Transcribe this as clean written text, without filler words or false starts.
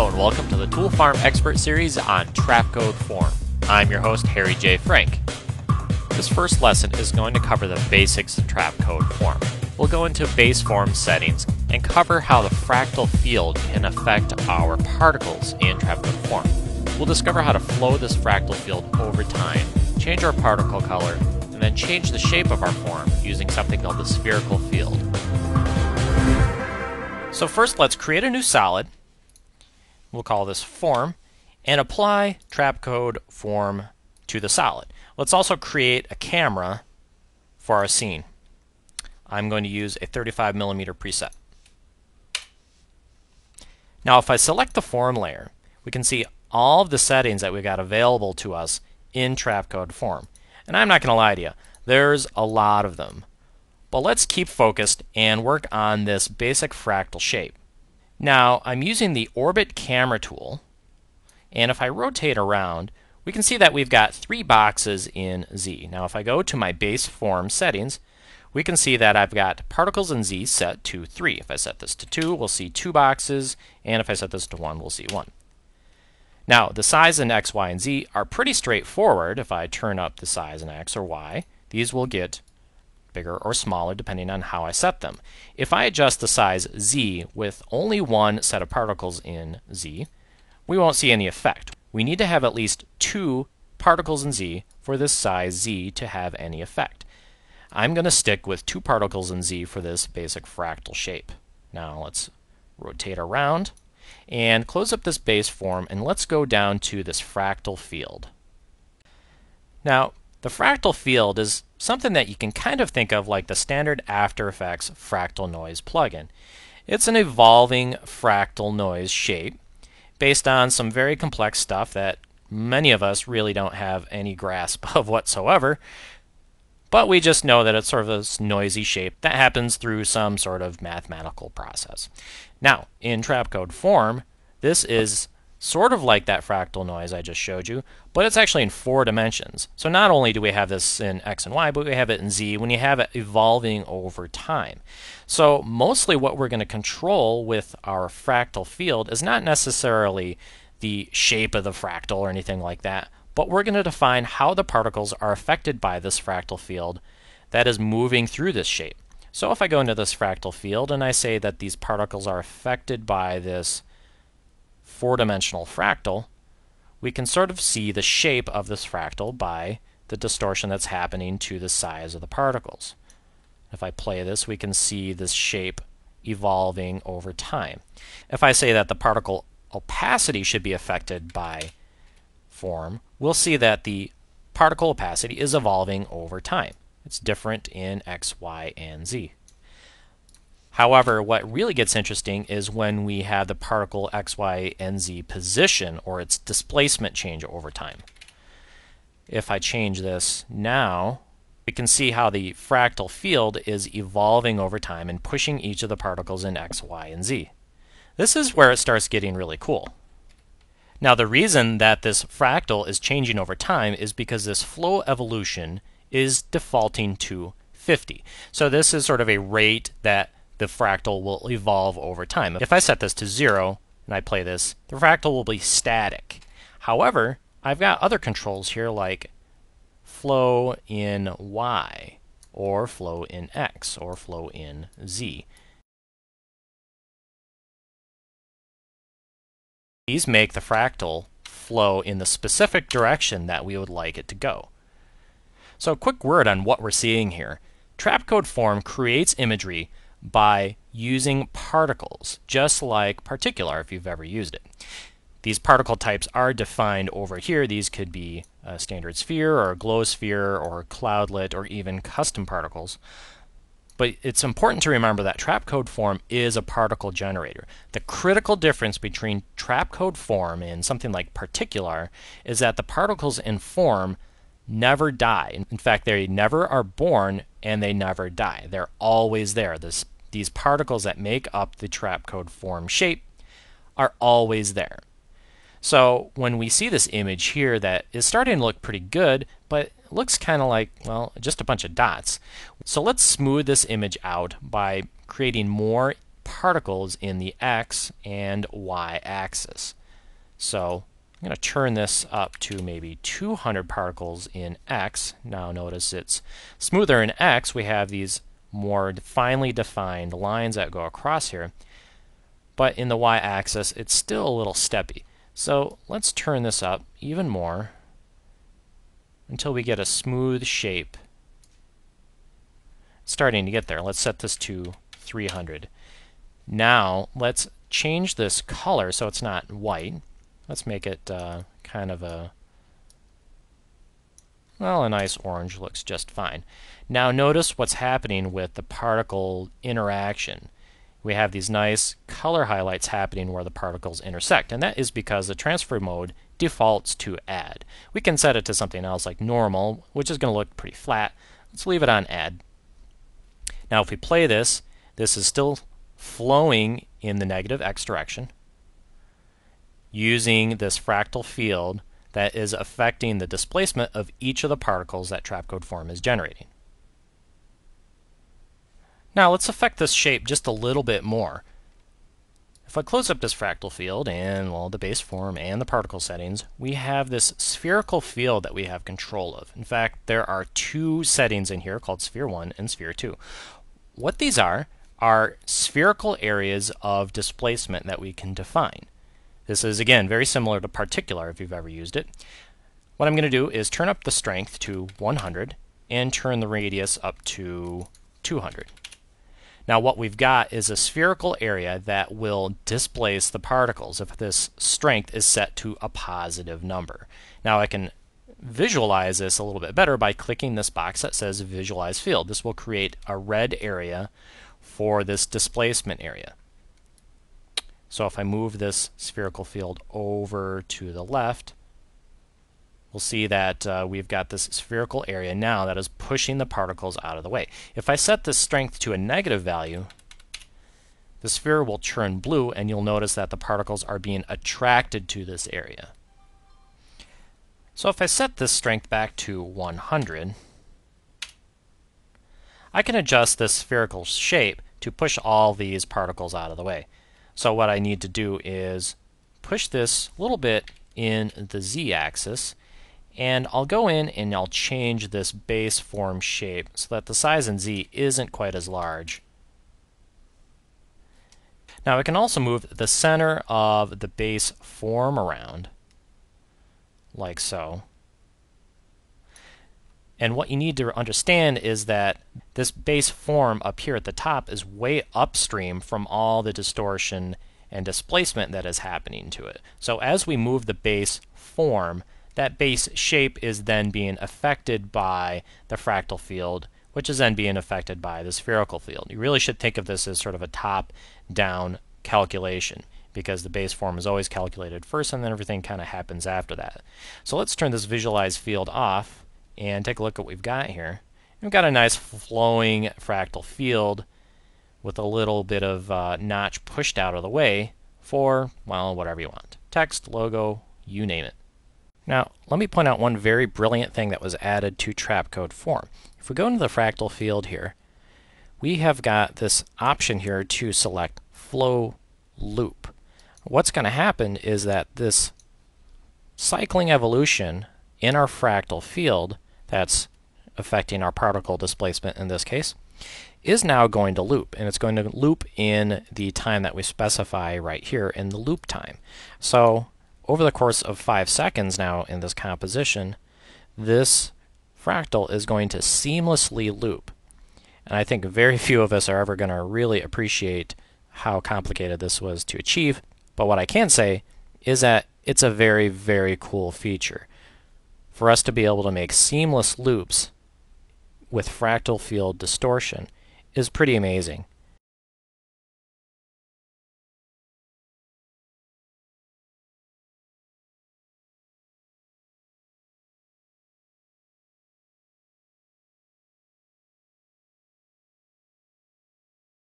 Hello and welcome to the Tool Farm Expert Series on Trapcode Form. I'm your host, Harry J. Frank. This first lesson is going to cover the basics of Trapcode Form. We'll go into base form settings and cover how the fractal field can affect our particles in Trapcode Form. We'll discover how to flow this fractal field over time, change our particle color, and then change the shape of our form using something called the spherical field. So first, let's create a new solid. We'll call this form, and apply Trapcode Form to the solid. Let's also create a camera for our scene. I'm going to use a 35mm preset. Now if I select the form layer, we can see all of the settings that we've got available to us in Trapcode Form. And I'm not going to lie to you, there's a lot of them. But let's keep focused and work on this basic fractal shape. Now I'm using the Orbit Camera tool, and if I rotate around, we can see that we've got 3 boxes in Z. Now if I go to my base form settings, we can see that I've got particles in Z set to 3. If I set this to 2, we'll see 2 boxes, and if I set this to 1, we'll see 1. Now the size in X, Y, and Z are pretty straightforward. If I turn up the size in X or Y, these will get bigger or smaller depending on how I set them. If I adjust the size Z with only one set of particles in Z, we won't see any effect. We need to have at least 2 particles in Z for this size Z to have any effect. I'm going to stick with 2 particles in Z for this basic fractal shape. Now let's rotate around and close up this base form, and let's go down to this fractal field. Now the fractal field is something that you can kind of think of like the standard After Effects fractal noise plugin. It's an evolving fractal noise shape based on some very complex stuff that many of us really don't have any grasp of whatsoever, but we just know that it's sort of this noisy shape that happens through some sort of mathematical process. Now, in Trapcode Form, this is sort of like that fractal noise I just showed you, but it's actually in 4 dimensions. So not only do we have this in X and Y, but we have it in Z when you have it evolving over time. So mostly what we're going to control with our fractal field is not necessarily the shape of the fractal or anything like that, but we're going to define how the particles are affected by this fractal field that is moving through this shape. So if I go into this fractal field and I say that these particles are affected by this 4-dimensional fractal, we can sort of see the shape of this fractal by the distortion that's happening to the size of the particles. If I play this, we can see this shape evolving over time. If I say that the particle opacity should be affected by form, we'll see that the particle opacity is evolving over time. It's different in X, Y, and Z. However, what really gets interesting is when we have the particle X, Y, and Z position, or its displacement change over time. If I change this now, we can see how the fractal field is evolving over time and pushing each of the particles in X, Y, and Z. This is where it starts getting really cool. Now the reason that this fractal is changing over time is because this flow evolution is defaulting to 50. So this is sort of a rate that the fractal will evolve over time. If I set this to 0 and I play this, the fractal will be static. However, I've got other controls here like flow in Y, or flow in X, or flow in Z. These make the fractal flow in the specific direction that we would like it to go. So a quick word on what we're seeing here. Trapcode Form creates imagery by using particles, just like particular if you've ever used it. These particle types are defined over here. These could be a standard sphere or a glow sphere or cloudlet or even custom particles. But it's important to remember that Trapcode Form is a particle generator. The critical difference between Trapcode Form and something like particular is that the particles in Form never die. In fact, they never are born and they never die. They're always there. These particles that make up the Trapcode Form shape are always there. So when we see this image here that is starting to look pretty good, but it looks kind of like, well, just a bunch of dots. So let's smooth this image out by creating more particles in the x and y axis. So I'm going to turn this up to maybe 200 particles in x. Now notice it's smoother in x. We have these more finely defined lines that go across here. But in the y-axis, it's still a little steppy. So let's turn this up even more until we get a smooth shape. It's starting to get there. Let's set this to 300. Now let's change this color so it's not white. Let's make it kind of a nice orange. Looks just fine. Now notice what's happening with the particle interaction. We have these nice color highlights happening where the particles intersect, and that is because the transfer mode defaults to add. We can set it to something else like normal, which is going to look pretty flat. Let's leave it on add. Now if we play this, this is still flowing in the negative x direction using this fractal field that is affecting the displacement of each of the particles that trapcode form is generating. Now let's affect this shape just a little bit more. If I close up this fractal field and the base form and the particle settings, we have this spherical field that we have control of. In fact, there are two settings in here called Sphere 1 and Sphere 2. What these are spherical areas of displacement that we can define. This is, again, very similar to particular if you've ever used it. What I'm going to do is turn up the strength to 100 and turn the radius up to 200. Now what we've got is a spherical area that will displace the particles if this strength is set to a positive number. Now I can visualize this a little bit better by clicking this box that says Visualize Field. This will create a red area for this displacement area. So if I move this spherical field over to the left, we'll see that we've got this spherical area now that is pushing the particles out of the way. If I set this strength to a negative value, the sphere will turn blue, and you'll notice that the particles are being attracted to this area. So if I set this strength back to 100, I can adjust this spherical shape to push all these particles out of the way. So what I need to do is push this a little bit in the z-axis, and I'll go in and I'll change this base form shape so that the size in z isn't quite as large. Now I can also move the center of the base form around, like so. And what you need to understand is that this base form up here at the top is way upstream from all the distortion and displacement that is happening to it. So as we move the base form, that base shape is then being affected by the fractal field, which is then being affected by the spherical field. You really should think of this as sort of a top-down calculation, because the base form is always calculated first and then everything kind of happens after that. So let's turn this Visualize Field off and take a look at what we've got here. We've got a nice flowing fractal field with a little bit of notch pushed out of the way for, well, whatever you want. Text, logo, you name it. Now, let me point out one very brilliant thing that was added to trapcode form. If we go into the fractal field here, we have got this option here to select flow loop. What's going to happen is that this cycling evolution in our fractal field that's affecting our particle displacement in this case is now going to loop, and it's going to loop in the time that we specify right here in the loop time. So over the course of 5 seconds now in this composition, this fractal is going to seamlessly loop. And I think very few of us are ever going to really appreciate how complicated this was to achieve, but what I can say is that it's a very, very cool feature. For us to be able to make seamless loops with fractal field distortion is pretty amazing.